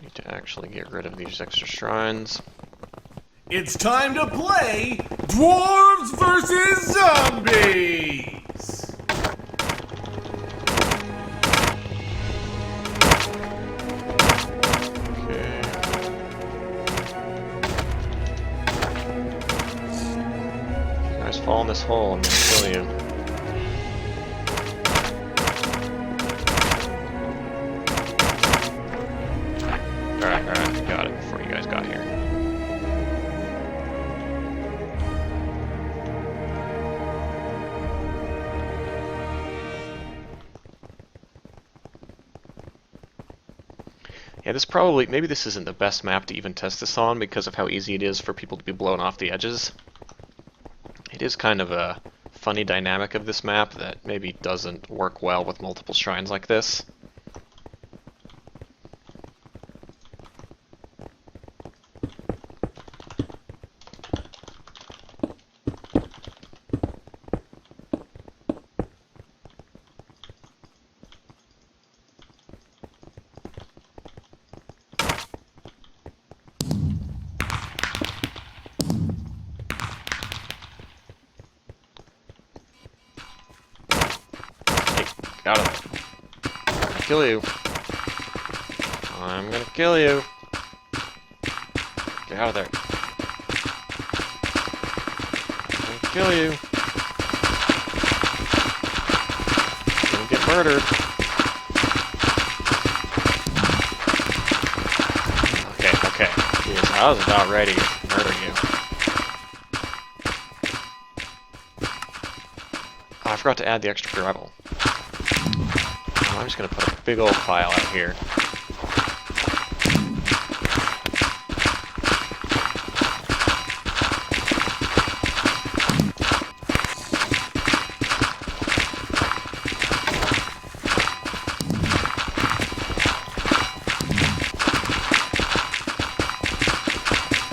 Need to actually get rid of these extra shrines. It's time to play Dwarves versus Zombies! Okay. If you guys fall in this hole, I'm gonna kill you. Alright, got it before you guys got here. Yeah, maybe this isn't the best map to even test this on because of how easy it is for people to be blown off the edges. It is kind of a funny dynamic of this map that maybe doesn't work well with multiple shrines like this. Got him. I'm gonna kill you. I'm gonna kill you. Get out of there. I'm gonna kill you. You're gonna get murdered. Okay. Jeez, I was about ready to murder you. Oh, I forgot to add the extra gravel. I'm just gonna put a big old pile out here.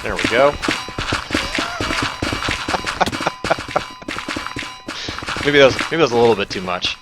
There we go. maybe that was a little bit too much.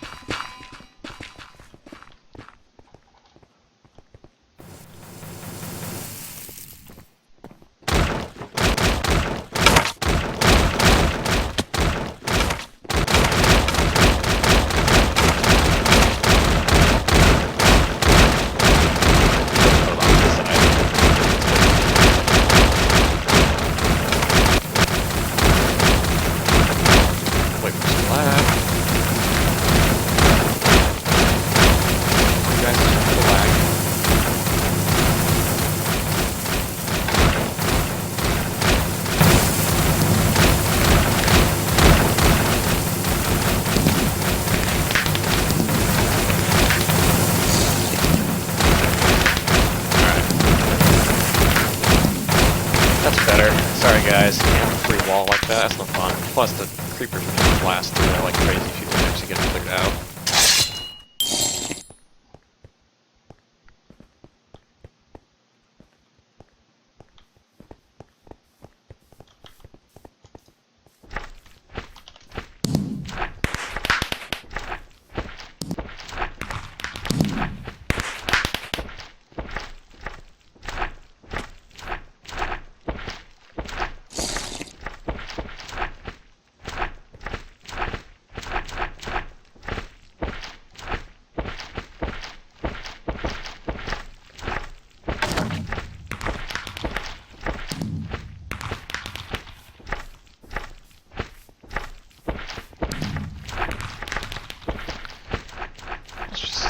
Sorry guys, can't have a free wall like that, that's no fun. Plus the creepers are just blast through that like crazy if you don't actually get it cleared out.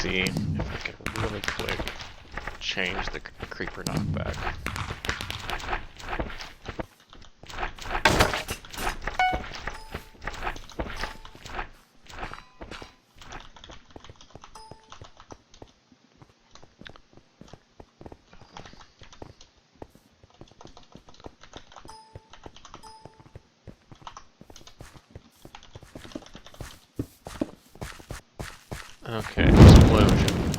See if I can really quick change the creeper knockback. Okay, explosion.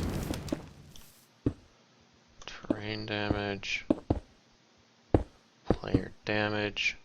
Terrain damage. Player damage.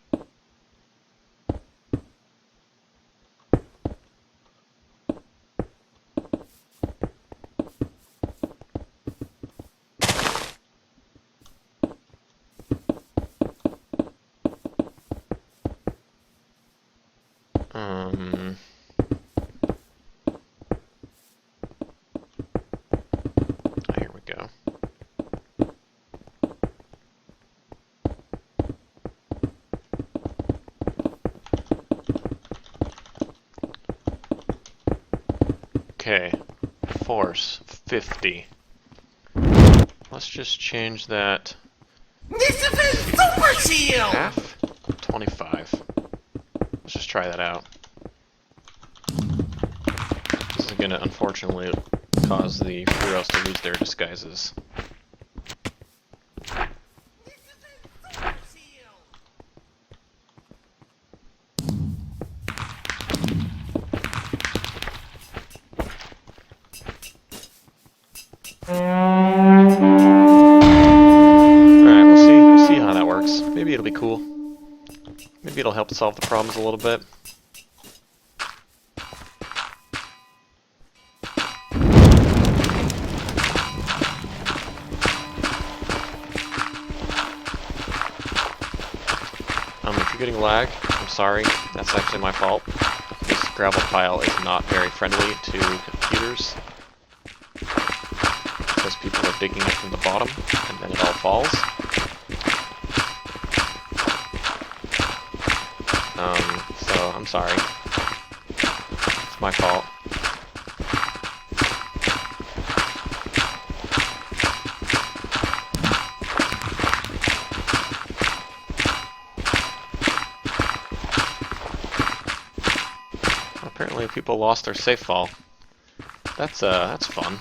Okay, force 50. Let's just change that. Nisovin Super Shield! Half 25. Let's just try that out. This is gonna unfortunately cause the heroes to lose their disguises. Alright, we'll see how that works. Maybe it'll be cool. Maybe it'll help solve the problems a little bit. If you're getting lag, I'm sorry. That's actually my fault. This gravel pile is not very friendly to computers, because people are digging it from the bottom, and then it all falls. So, I'm sorry. It's my fault. Apparently people lost their safe fall. That's fun.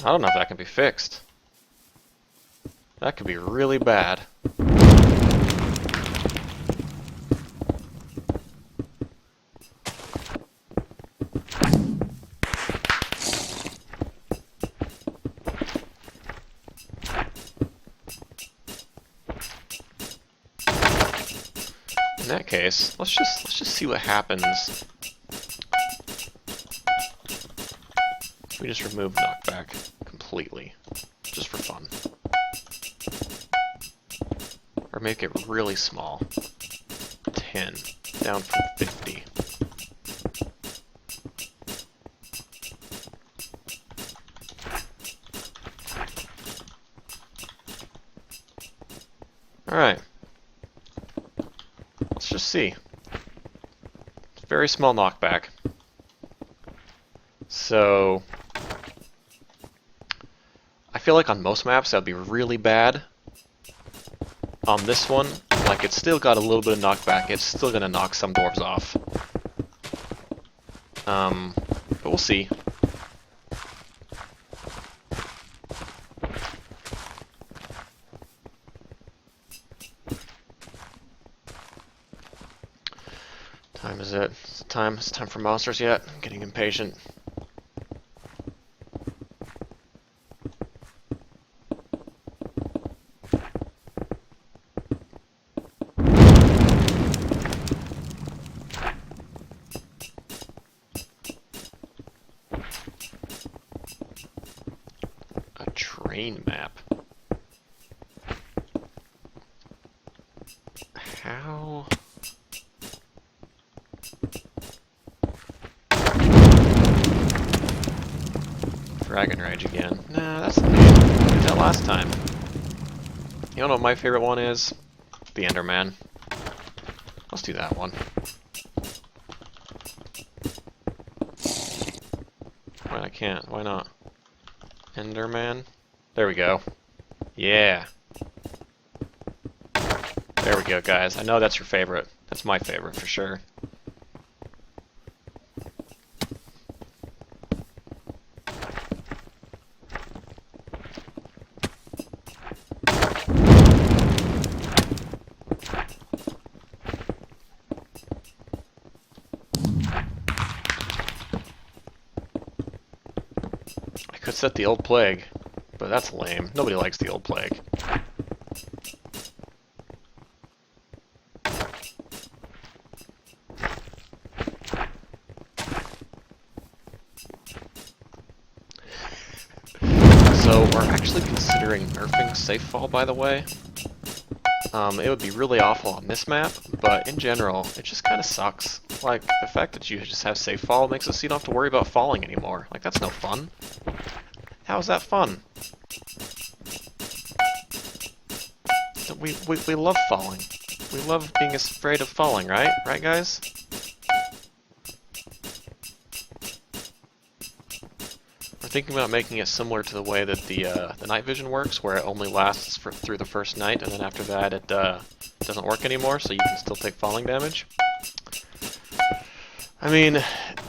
I don't know if that can be fixed. That could be really bad. In that case, let's just see what happens. We just remove knockback completely, just for fun. Or make it really small. 10, down from 50. Alright. Let's just see. Very small knockback. So I feel like on most maps that would be really bad. On this one, like, it's still got a little bit of knockback. It's still gonna knock some dwarves off. But we'll see. Time is it? It's time for monsters yet? I'm getting impatient. A train map. How? Dragon Rage again. Nah, that's lame. We did that last time. You know what my favorite one is? The Enderman. Let's do that one. Wait, I can't. Why not? Enderman? There we go. Yeah. There we go, guys. I know that's your favorite. That's my favorite for sure. I could set the old plague, but that's lame. Nobody likes the old plague. So we're actually considering nerfing safe fall, by the way. It would be really awful on this map, but in general, it just kind of sucks. Like, the fact that you just have safe fall makes it so you don't have to worry about falling anymore. Like, that's no fun. How is that fun? We love falling. We love being afraid of falling, right? Right, guys? We're thinking about making it similar to the way that the night vision works, where it only lasts through the first night, and then after that it doesn't work anymore, so you can still take falling damage. I mean,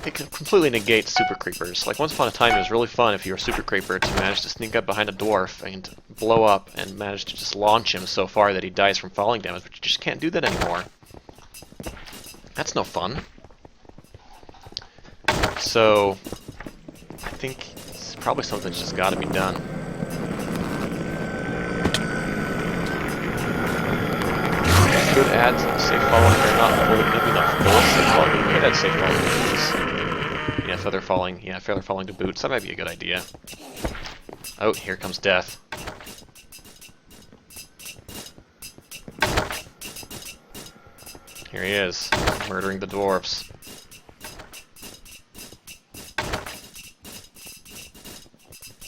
it can completely negate super creepers. Like, once upon a time it was really fun if you were a super creeper to manage to sneak up behind a dwarf and blow up and manage to just launch him so far that he dies from falling damage, but you just can't do that anymore. That's no fun. So, I think it's probably something that's just gotta be done. Could add safe falling, or not fully, maybe not full safe falling, but we could add safe falling to boots. Yeah, feather falling to boots, that might be a good idea. Oh, here comes death. Here he is, murdering the dwarves.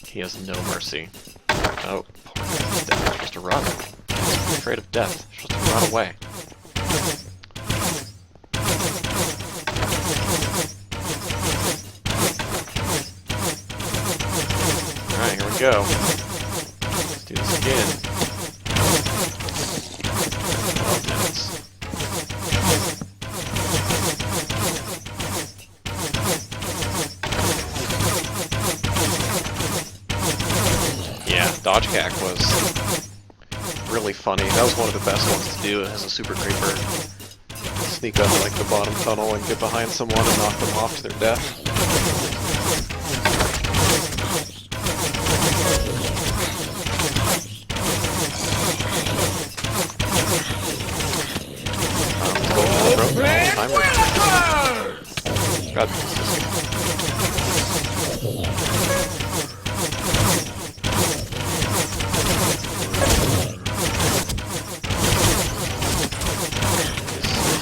He has no mercy. Oh, poor death. You're supposed to run. I'm afraid of death. You're supposed to run away. Alright, here we go. Let's do this again. 12 minutes. Yeah, dodge hack was really funny. That was one of the best ones to do as a super creeper. Sneak up like the bottom tunnel and get behind someone and knock them off to their death. God,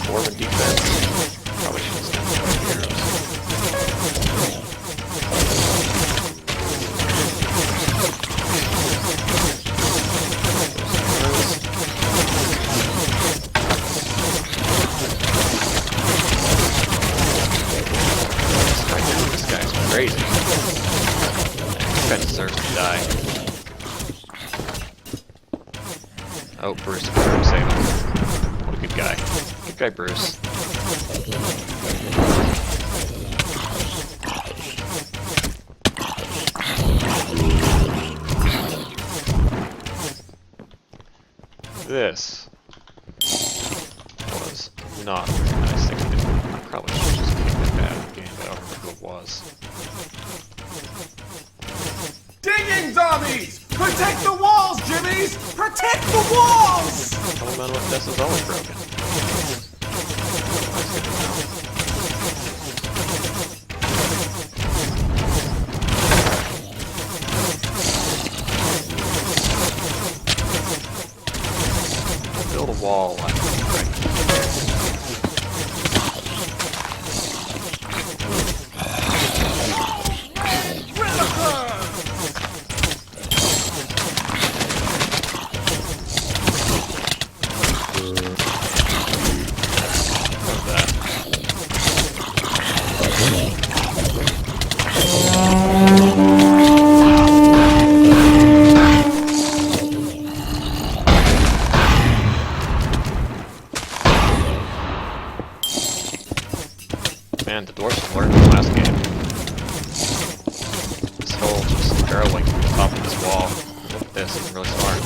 Dwarven defense. Probably should stand for heroes. This guy's crazy. This guy deserves to die. Oh, Bruce, save him. What a good guy. Good guy, Bruce. This was not a very nice thing to do. I probably should have just kicked that bad game, but I don't remember who it was. Digging zombies! Protect the walls, Jimmies! Protect the walls! Elemental Death is always broken. That's good to know. Build a wall, I think. Man, the dwarves learned in the last game. This whole just barreling from the top of this wall. Look at this, it's really smart.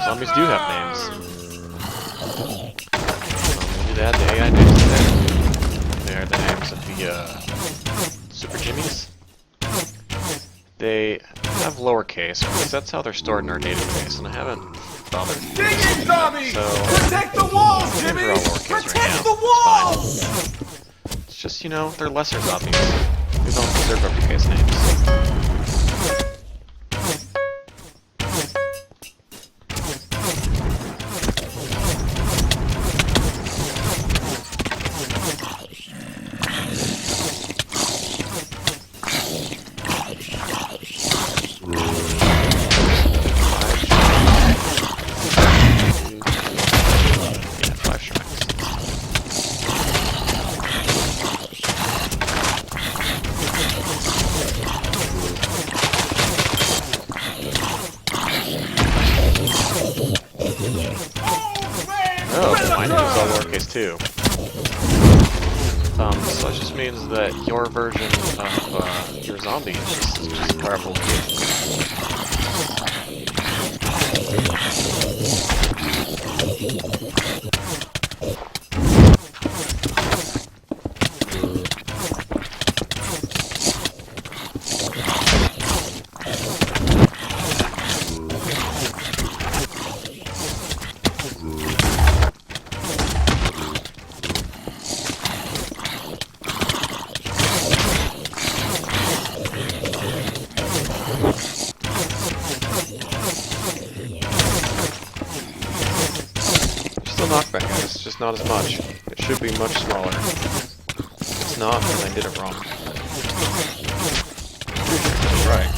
Zombies do have names. Maybe they had the was it the Super Jimmies? They have lowercase because that's how they're stored in our database, and I haven't bothered. Digging zombies! So Protect the walls, they're Jimmy! all lowercase Protect right now. the walls! It's fine. It's just, you know, they're lesser zombies. They don't deserve uppercase names. Yeah, 5 strikes. Oh, mine is all lowercase too. So it just means that your version of your zombie is just powerful knockback, guys. It's just not as much. It should be much smaller. It's not, and I did it wrong. Right.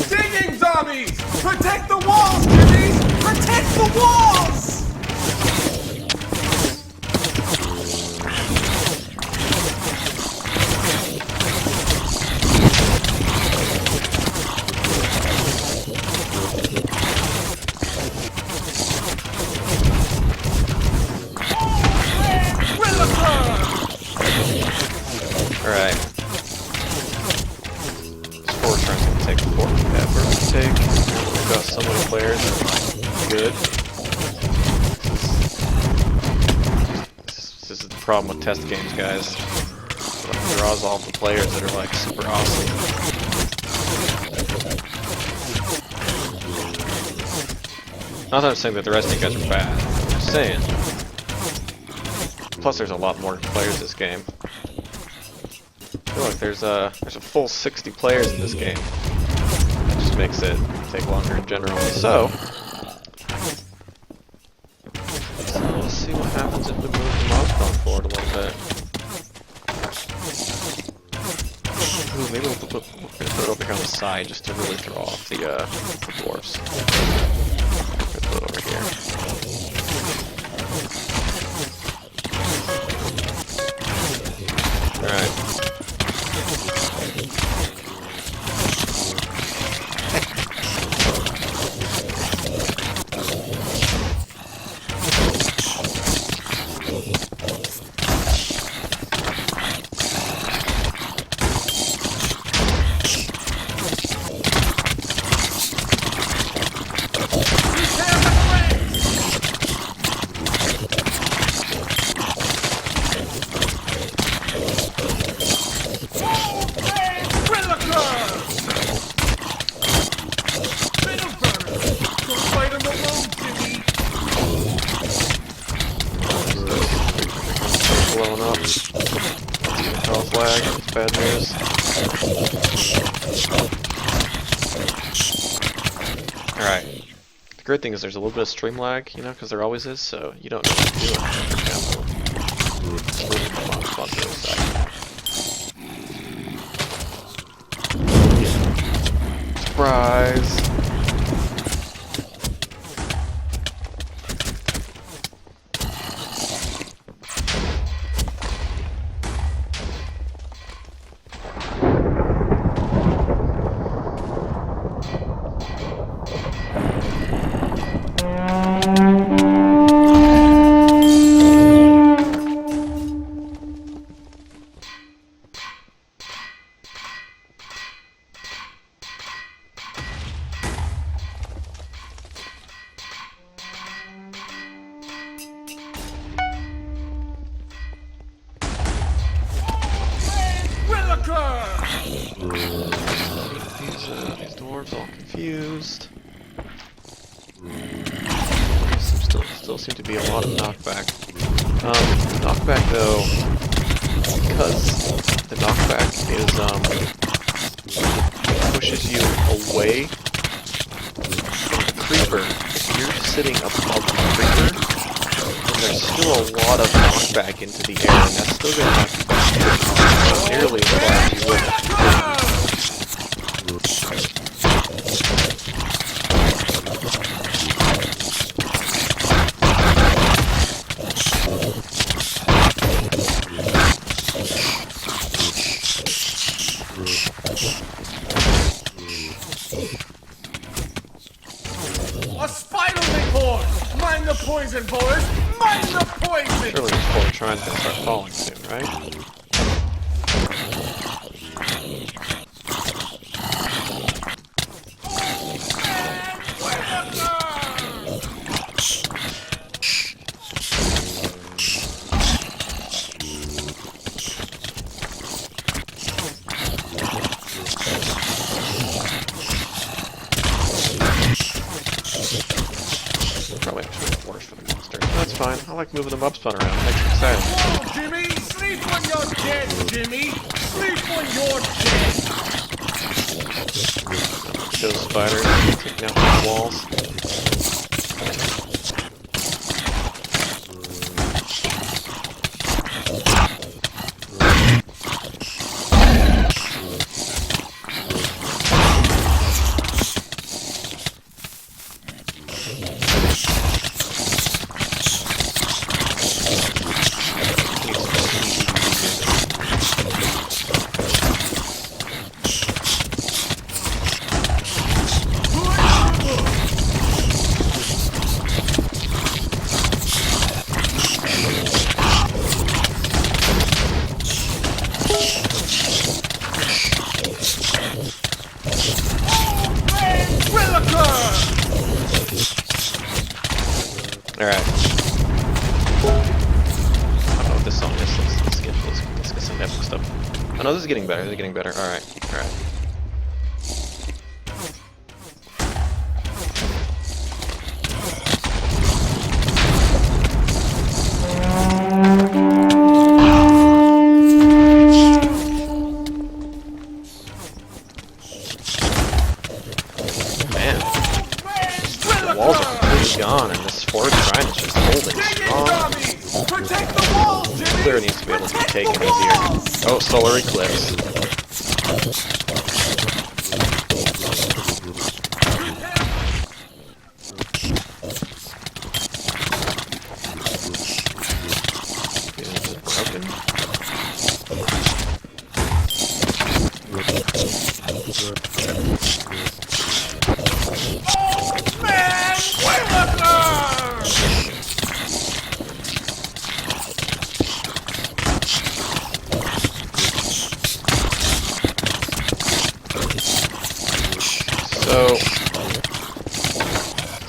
Digging zombies! Protect the walls, Jimmy! Protect the walls! Alright. Four turns will take 4 efforts to take. We've got so many players that are good. This is the problem with test games, guys. It draws all the players that are like super awesome. Not that I'm saying that the rest of you guys are bad. I'm just saying. Plus, there's a lot more players this game. Look, there's a full 60 players in this game. That just makes it take longer in general. So let's see what happens if we move the milestone forward a little bit. Ooh, maybe we're gonna put it over here on the side just to really throw off the dwarves. Let's put it over here. Alright. Blowing up. Cause lag, it's bad news. Alright. The great thing is there's a little bit of stream lag, you know, because there always is, so you don't know what to do. It's really fun to the side. Surprise! These dwarves all confused. Still seem to be a lot of knockback. Knockback though, because the knockback is pushes you away from the creeper. If you're sitting above the creeper, then there's still a lot of knockback into the air, and that's still going to knock you back not nearly as far as you would. A spider horn! Mind the poison, boys! Mind the poison! Surely this poor shrine can start falling soon, right? Probably have to worse for the monster. That's fine. I like moving the mob spawn around. It makes me excited. Oh, Jimmy! Sleep when you're dead, Jimmy! Sleep when you're dead! Those spiders taking out the walls. Alright. I don't know what this song is. Let's get some epic stuff. Oh no, this is getting better. This is getting better. Alright. Alright. Walls are completely gone, and this forward shrine is just holding strong. Protect the walls, Jimmy! Clear needs to be able to be taken easier. Oh, solar eclipse. Is it broken? So, this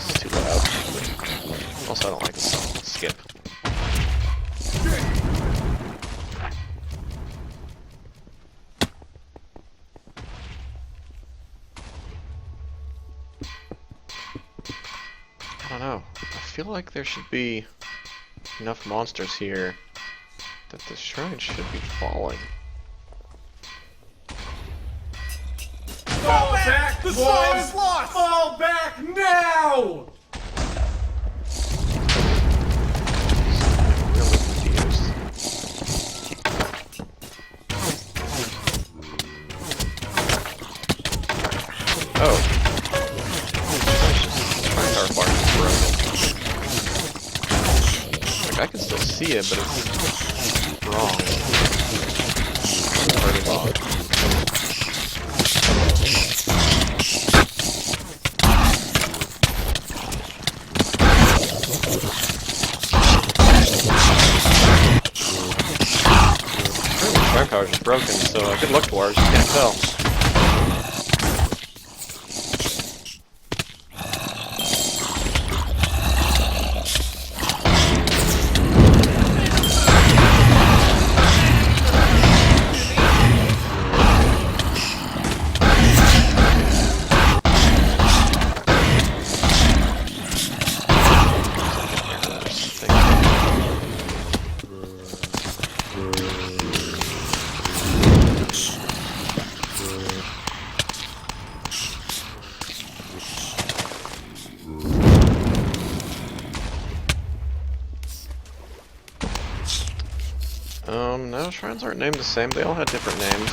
is too loud. Also, I don't like this song. Let's skip. I don't know. I feel like there should be enough monsters here that the shrine should be falling. Fall back! The shrine is lost! Fall back now! Really confused. Oh. Shrine bar is broken. Like, I can still see it, but it's wrong. It's already logged. Power is broken, so good luck, Dwarves, you can't tell. No, shrines aren't named the same. They all had different names.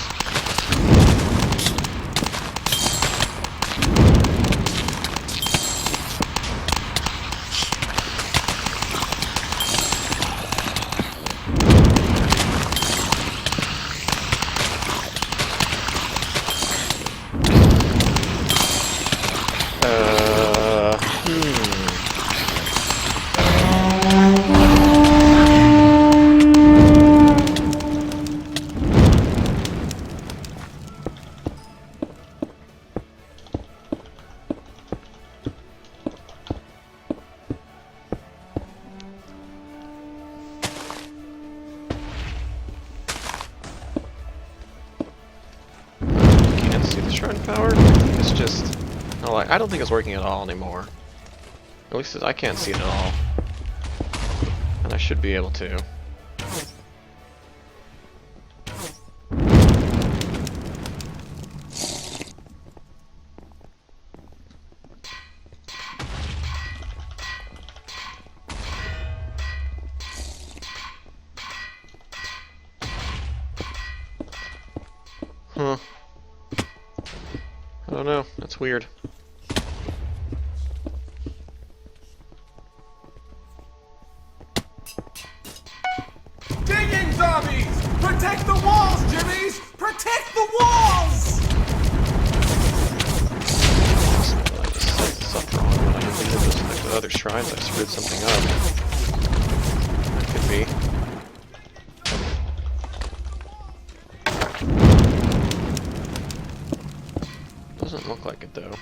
Shrine power? It's just... No, like, I don't think it's working at all anymore. At least I can't see it at all. And I should be able to. Huh. I don't know, that's weird. Digging zombies! Protect the walls, Jimmies! Protect the walls! I just set this up wrong when I deleted those like the other shrines. I screwed something up. That could be. Doesn't look like it though.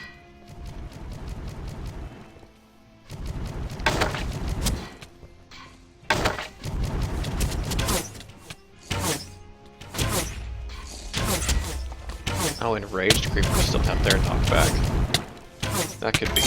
Oh, enraged creepers still have their knockback. That could be.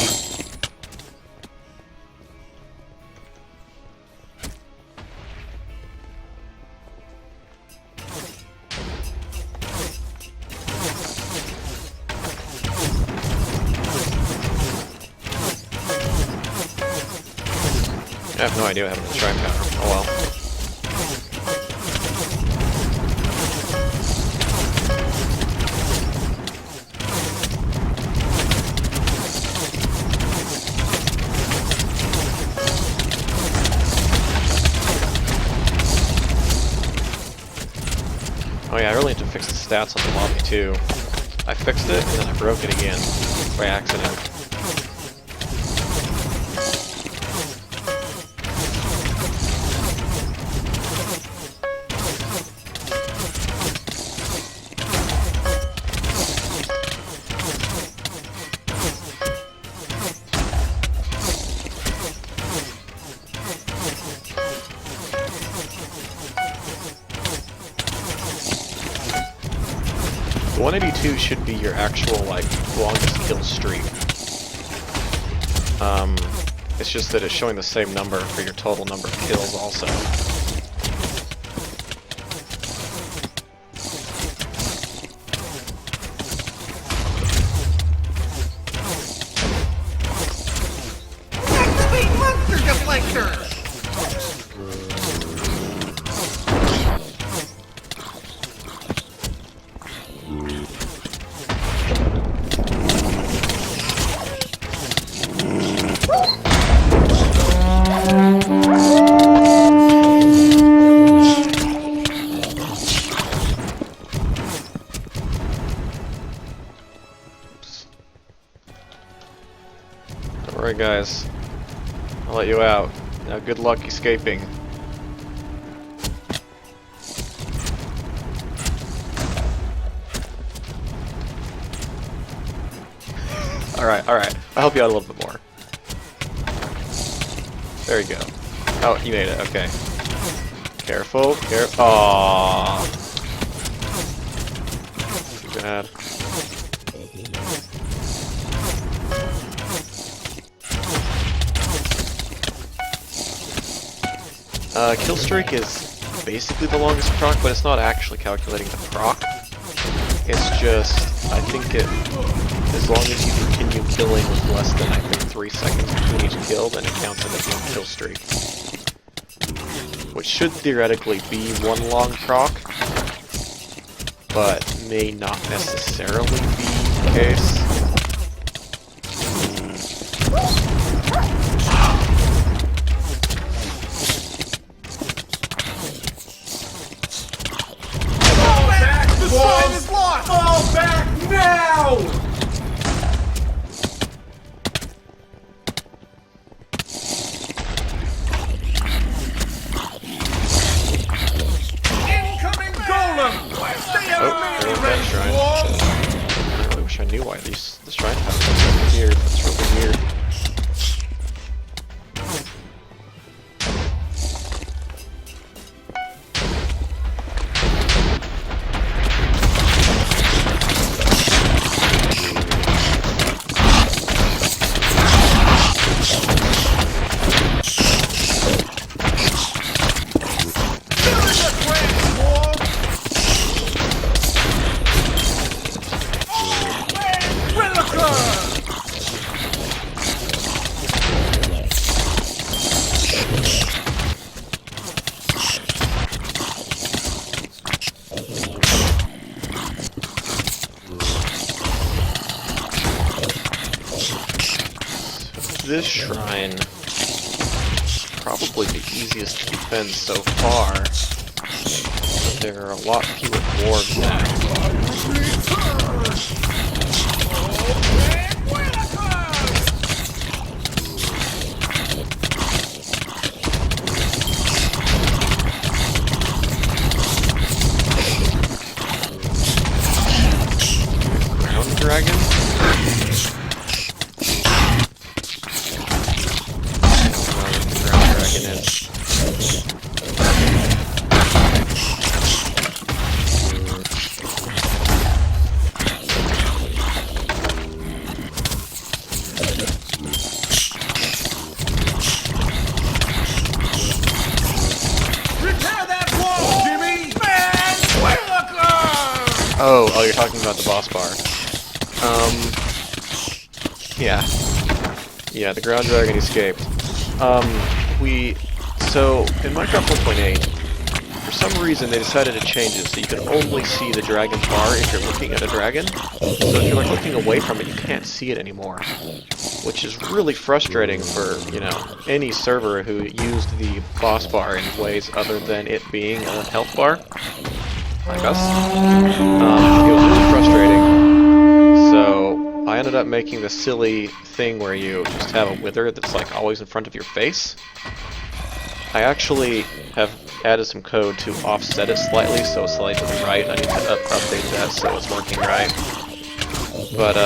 I have no idea what happened to the shrine power. Oh well. Oh yeah, I really need to fix the stats on the lobby too. I fixed it, and then I broke it again by accident. The 182 should be your actual, like, longest kill streak. It's just that it's showing the same number for your total number of kills also. Activate monster deflector! Alright guys, I'll let you out. Now good luck escaping. Alright, I'll help you out a little bit more. There you go. Oh, you made it, okay. Careful, Aww. Too bad. Kill streak is basically the longest proc, but it's not actually calculating the proc. It's just, I think as long as you continue killing with less than, I think, 3 seconds between each kill, then it counts as a kill streak. which should theoretically be one long proc, but may not necessarily be the case. Fall back! The shrine is lost! Fall back now! Stay out of melee range, dwarves! I really wish I knew why the shrine power is so weird. That's really weird. This shrine is probably the easiest to defend so far, but there are a lot fewer dwarves now. Ground dragon? Oh, you're talking about the boss bar. Yeah, the ground dragon escaped. So, in Minecraft 1.8, for some reason they decided to change it so you can only see the dragon bar if you're looking at a dragon. So if you're like looking away from it, you can't see it anymore. Which is really frustrating for, you know, any server who used the boss bar in ways other than it being a health bar. Like us. It was really frustrating. So I ended up making the silly thing where you just have a wither that's like always in front of your face. I actually have added some code to offset it slightly so it's slightly to the right. I need to update that so it's working right. But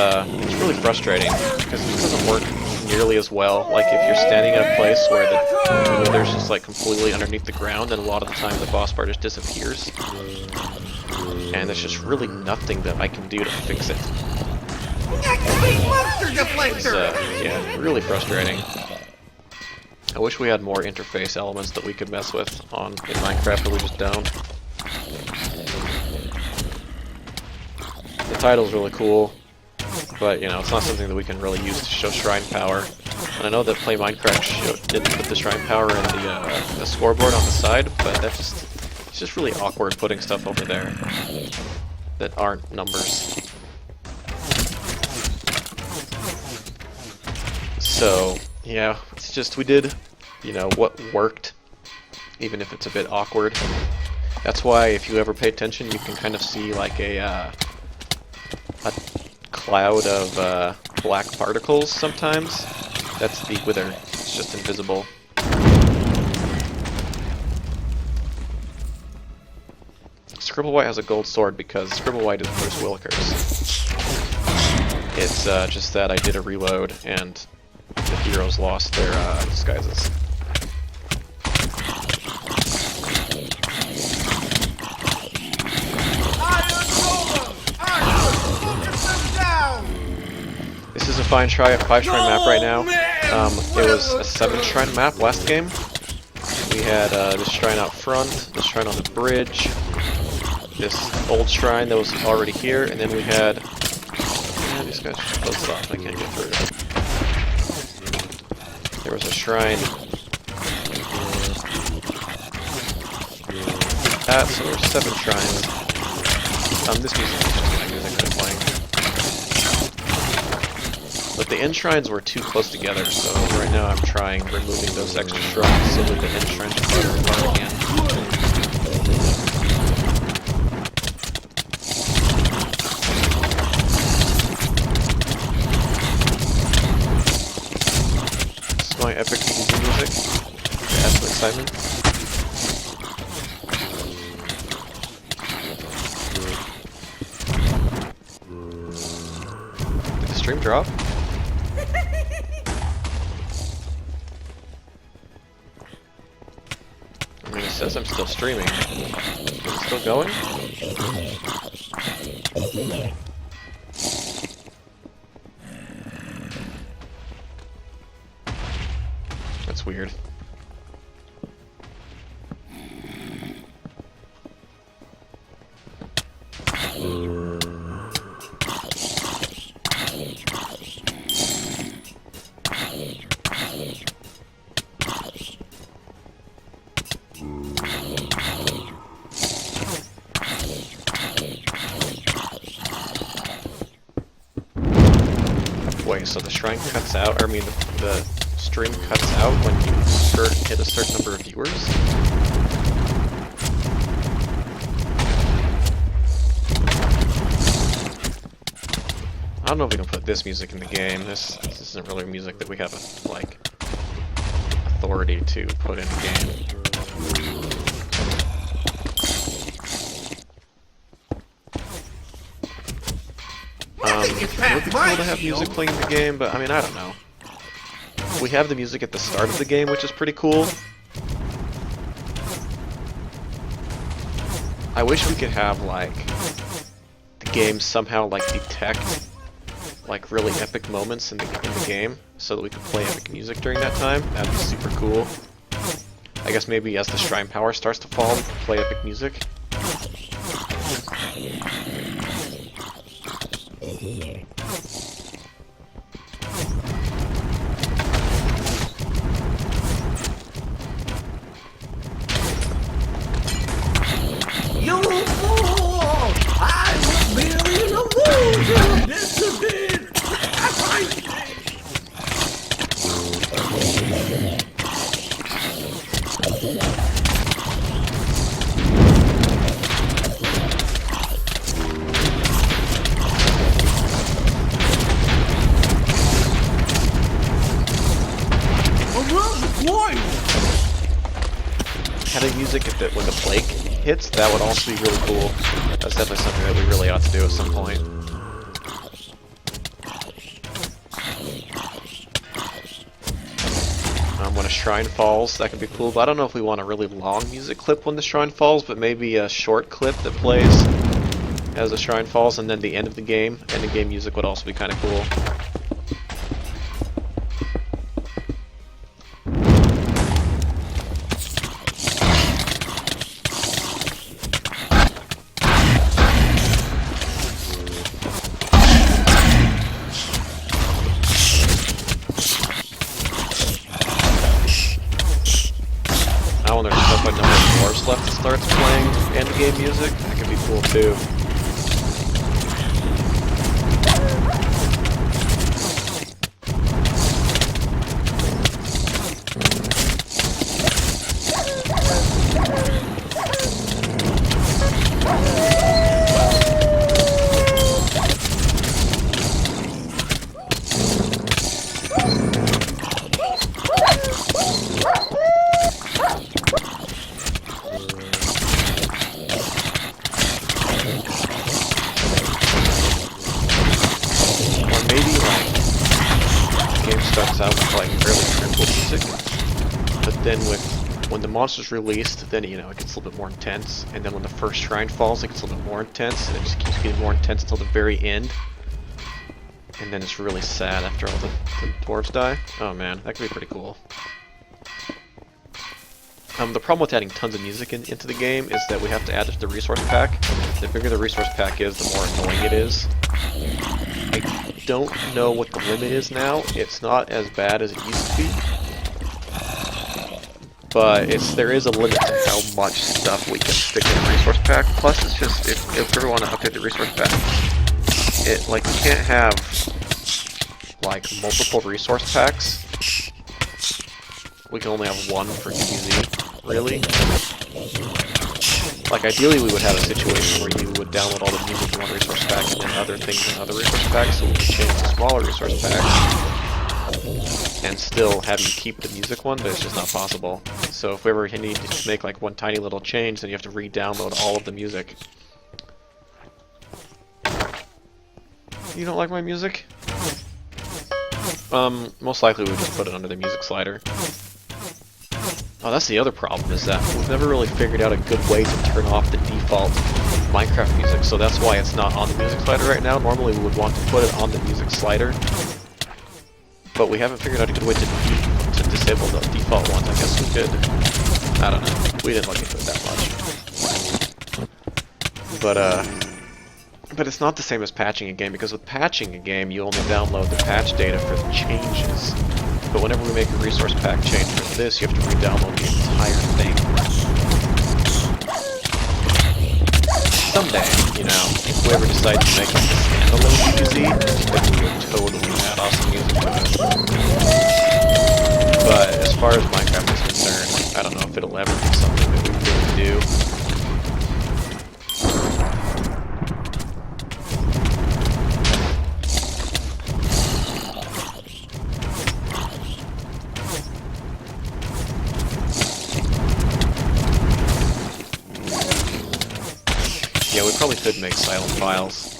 it's really frustrating because it doesn't work nearly as well. Like if you're standing in a place where the wither's just like completely underneath the ground, and a lot of the time the boss bar just disappears. And there's just really nothing that I can do to fix it. It's, yeah, really frustrating. I wish we had more interface elements that we could mess with in Minecraft, but we just don't. The title's really cool, but you know, it's not something that we can really use to show shrine power. And I know that Play Minecraft did put the shrine power in the scoreboard on the side, but it's just really awkward putting stuff over there that aren't numbers. So, yeah, it's just we did, you know, what worked, even if it's a bit awkward. That's why if you ever pay attention, you can kind of see like a cloud of black particles sometimes. That's the wither. It's just invisible. Scribblewhite has a gold sword because Scribblewhite is Bruce Willikers. It's just that I did a reload and the heroes lost their disguises. This is a fine 5-shrine map right now. It was a 7-shrine map last game. We had this shrine out front, this shrine on the bridge, this old shrine that was already here, and then we had... Yeah, these guys are close off, I can't get through. There was a shrine So there's 7 shrines. This music is just my music that I'm playing. But the end shrines were too close together, so right now I'm trying removing those extra shrines so that the end shrines are farther apart again. This is my epic PvP music to add some excitement. Did the stream drop? I mean, it says I'm still streaming. Is it still going? That's weird. Wait, so the shrine cuts out, or I mean the stream cuts out when you hit a certain number of viewers? I don't know if we can put this music in the game. This isn't really music that we have, like, authority to put in the game. It would be cool to have music playing in the game, but I mean, I don't know. We have the music at the start of the game, which is pretty cool. I wish we could have, like, the game somehow, like, detect, like, really epic moments in the game, so that we could play epic music during that time. That'd be super cool. I guess maybe as the shrine power starts to fall, we can play epic music. You fool! I was merely an illusion! This has been... Having music when the plague hits, that would also be really cool. That's definitely something that we really ought to do at some point. When a shrine falls, that could be cool, but I don't know if we want a really long music clip when the shrine falls, but maybe a short clip that plays as the shrine falls, and then the end of the game. End of game music would also be kind of cool. Now when there's a number of dwarves left that starts playing end-game music, that could be cool too. Starts out with like fairly tranquil music, but then when the monster's released, then it gets a little bit more intense, and then when the first shrine falls, it gets a little bit more intense, and it just keeps getting more intense until the very end, and then it's really sad after all the dwarves die. Oh man, that could be pretty cool. The problem with adding tons of music into the game is that we have to add it to the resource pack. The bigger the resource pack is, the more annoying it is. I don't know what the limit is now. It's not as bad as it used to be. but there is a limit to how much stuff we can stick in a resource pack. Plus, it's just if we want to update the resource pack, it like you can't have like multiple resource packs. We can only have one for DBZ, really. Like ideally, we would have a situation where you would download all the music in one resource pack and then other things in other resource packs, so we could change the smaller resource pack and still have you keep the music one, but it's just not possible. So if we ever need to make like one tiny little change, then you have to re-download all of the music. You don't like my music? Most likely we would just put it under the music slider. Oh, that's the other problem, is that we've never really figured out a good way to turn off the default Minecraft music, so that's why it's not on the music slider right now. Normally we would want to put it on the music slider, but we haven't figured out a good way to disable the default ones. I guess we could. I don't know. We didn't look into it that much. But it's not the same as patching a game, because with patching a game, you only download the patch data for the changes. But whenever we make a resource pack change for this, you have to re-download the entire thing. Someday, you know, if we ever decide to make it a standalone DBZ, then we would totally add awesome music to it. But as far as Minecraft is concerned, I don't know if it'll ever be something that we really do. Yeah, we probably could make silent files.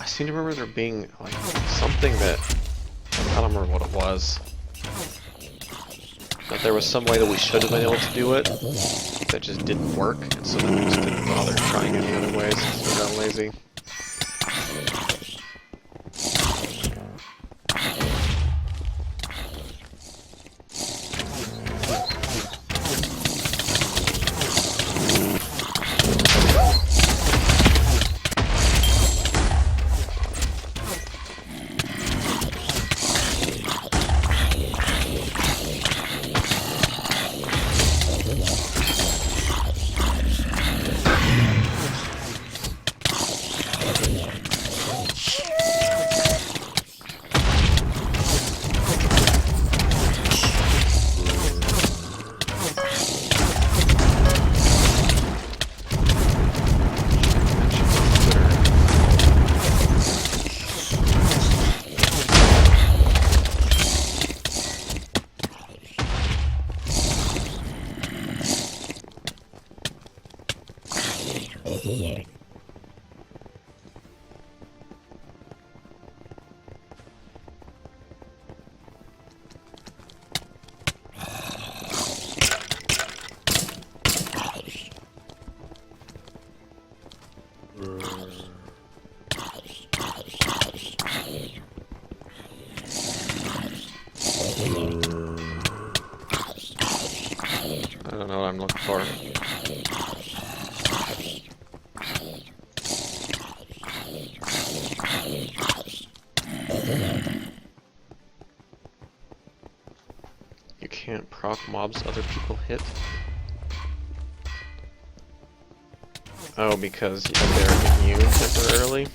I seem to remember there being like something that I don't remember what it was. But there was some way that we should have been able to do it that just didn't work, and so then we just didn't bother trying any other ways because we got lazy. I don't know what I'm looking for. You can't proc mobs other people hit? Oh, because they're immune temporarily?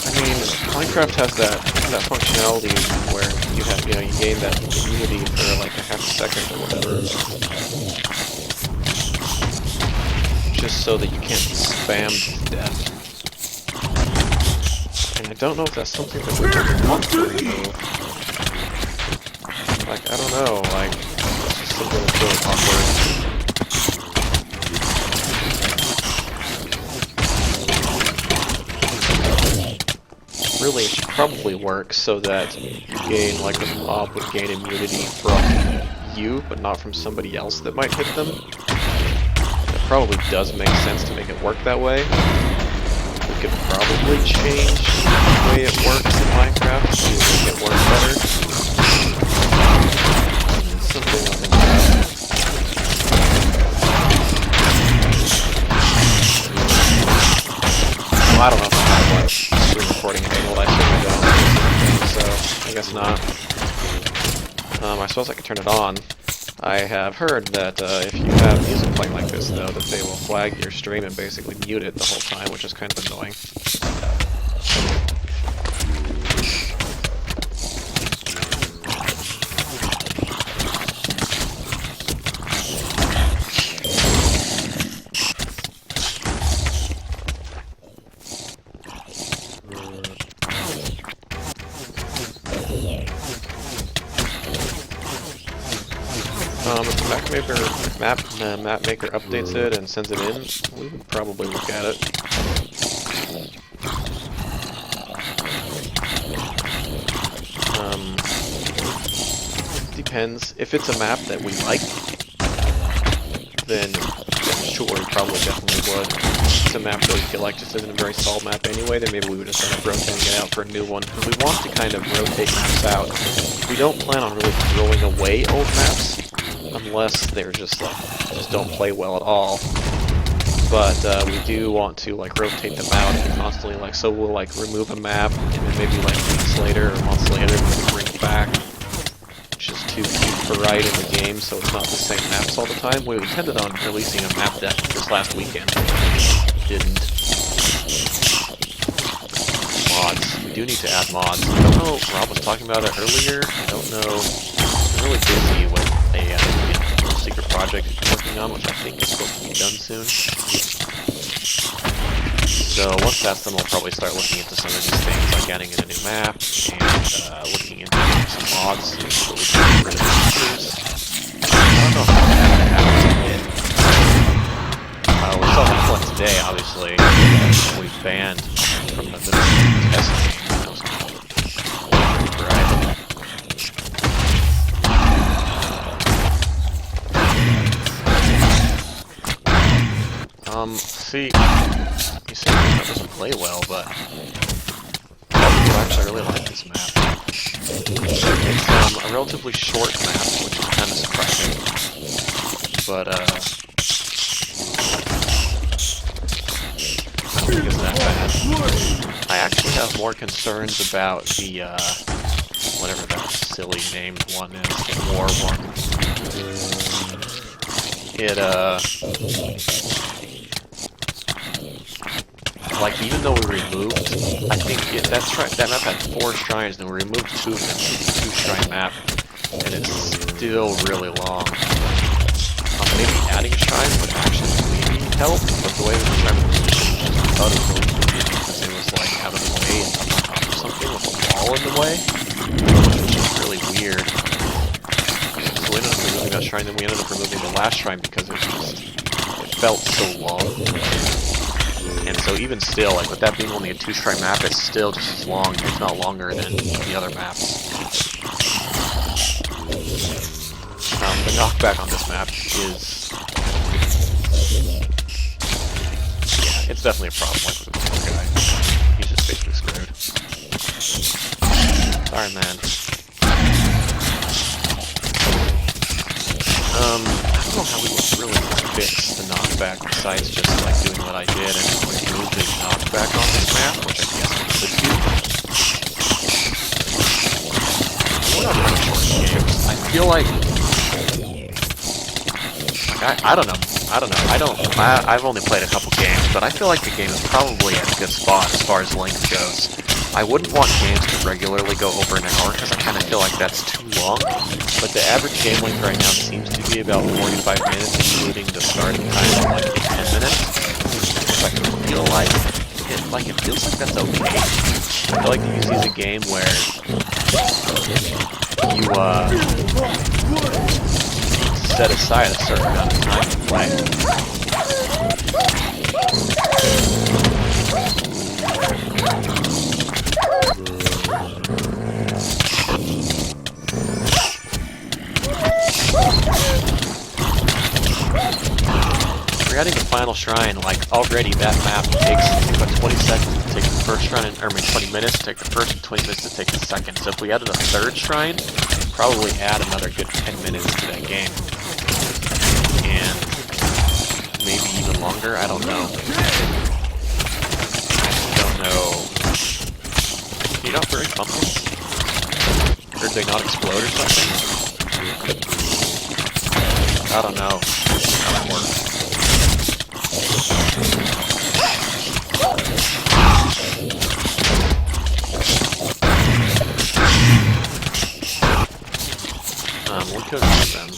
I mean, Minecraft has that functionality where you have, you gain that immunity for like a half a second or whatever. Just so that you can't be spammed to death. And I don't know if that's something that we ever want to remove. Like, I don't know, like, it's just something that's really awkward. Really, it should probably work so that you gain, like, a mob would gain immunity from you, but not from somebody else that might hit them. That probably does make sense to make it work that way. We could probably change the way it works in Minecraft to make it work better. Something like that. Well, I don't know if I have like screen recording enabled. I certainly don't. So I guess not. I suppose I could turn it on. I have heard that if you have music playing like this, though, that they will flag your stream and basically mute it the whole time, which is kind of annoying. If the map maker updates it and sends it in, we would probably look at it. Depends. If it's a map that we like, then sure, we probably definitely would. If it's a map that we feel like just isn't a very solid map anyway, then maybe we would just end up rotating it out for a new one. Because we want to kind of rotate maps out. We don't plan on really throwing away old maps, unless they're just like, just don't play well at all. But we do want to like rotate them out and constantly, like, so we'll like remove a map and then maybe like weeks later or months later we bring it back, which is to keep variety in the game so it's not the same maps all the time. We intended on releasing a map deck this last weekend. Didn't. Mods. We do need to add mods. I don't know, Rob was talking about it earlier. I don't know. I'm really busy with a secret project I'm working on, which I think is supposed to be done soon. So once that's done, we'll probably start looking into some of these things, like adding in a new map, and looking into some mods so we can get rid of the features. I don't know how that happens yet. We saw that one today, obviously. We banned from the middle test game. That was kind of right. See, you say that doesn't play well, but I actually really like this map. It's a relatively short map, which is kind of surprising, but I don't think it's that bad. I actually have more concerns about the, whatever that silly named one is, the war one. Like, even though we removed, I think that map had 4 shrines, and we removed 2 of them. It's a 2-shrine map, and it's still really long. Maybe adding a shrine would actually maybe help, but the way we were trying to position it, I thought it was really confusing because it was like having a way and on top of something with a wall in the way, which was just really weird. So we ended up removing that shrine, then we ended up removing the last shrine because it felt so long. And so even still, like with that being only a 2-shrine map, it's still just as long, if not longer, than the other maps. The knockback on this map is... yeah, it's definitely a problem, like with the poor guy. He's just basically screwed. Sorry, man. I don't know how we would really fix the knockback besides just like doing what I did and removing knockback on this map, which I guess we could do. What other short games? I feel like I don't know. I've only played a couple games, but I feel like the game is probably at a good spot as far as length goes. I wouldn't want games to regularly go over an hour because I kind of feel like that's too long. But the average game length right now seems to be about 45 minutes, including the starting time of like 10 minutes. Which I feel like it feels like that's okay. I feel like the UC is a game where you set aside a certain amount of time to play. We're adding the final shrine, like already that map takes about 20 seconds to take the first shrine, or 20 minutes to take the first, and 20 minutes to take the second. So if we added a 3rd shrine, we'd probably add another good 10 minutes to that game. And maybe even longer, I don't know. I don't know. Can you not burn pumpkins? weird they not explode or something? I don't know how that works. We could use them.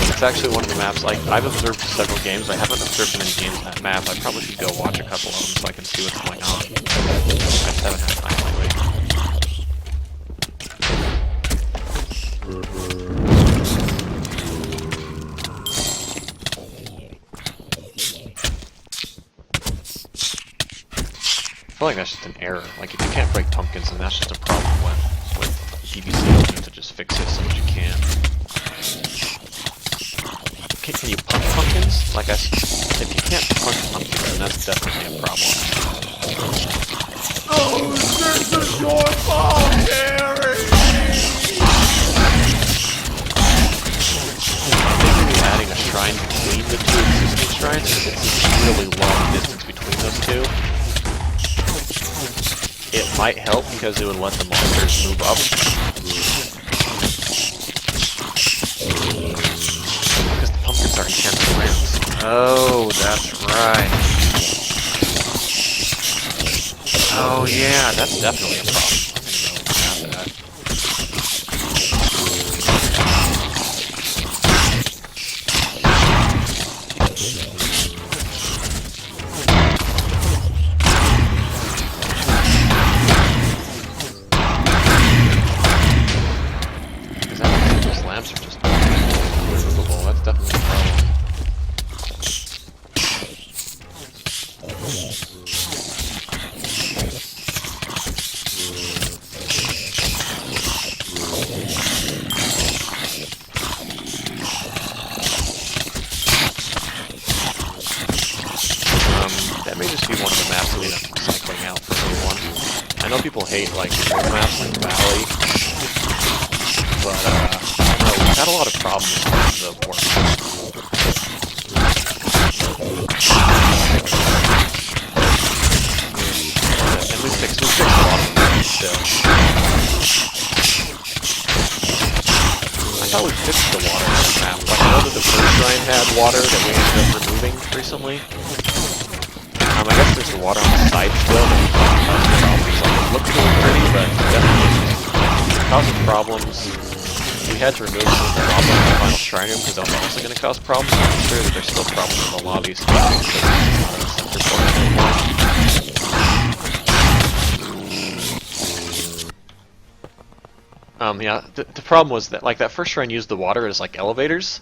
It's actually one of the maps, like, I've observed several games. I haven't observed many games in that map. I probably should go watch a couple of them so I can see what's going on. I just haven't had time lately. I feel like that's just an error. Like, if you can't break pumpkins, then that's just a problem with PVC. You need to just fix it so that you can. Can you punch pumpkins? Like, if you can't punch pumpkins, then that's definitely a problem. Oh, this is your fault, Harry! Maybe adding a shrine between the two existing shrines, because it's a really long distance between those two. It might help because it would let the monsters move up. Because the pumpkins are intense plants. Oh, that's right. Oh yeah, that's definitely a problem. I'm gonna go after that. Lamps are just removable. That's definitely a problem. That may just be one of the maps we end up cycling out for everyone. I know people hate like maps like Valley, but we've had a lot of problems with the work. And we fixed a lot of things still. I thought we fixed the water on the map. Like, I know that the first shrine had water that we ended up removing recently. I guess there's the water on the side still that we can't cause problems. Like, it looks really pretty, but definitely causing problems. We had to remove some of the lava in the final shrine room because that was also going to cause problems. I'm sure that there's still problems in the lobbies. Yeah, the problem was that, like, that first shrine used the water as, like, elevators.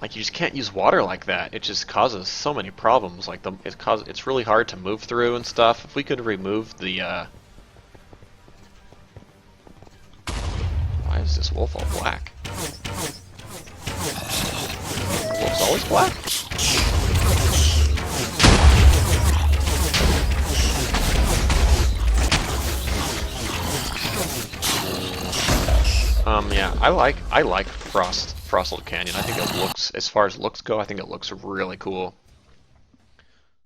Like, you just can't use water like that. It just causes so many problems. Like, it's really hard to move through and stuff. If we could remove the, Why is this wolf all black? The wolf's always black? Yeah, I like Frosted Canyon. I think it looks, as far as looks go, I think it looks really cool.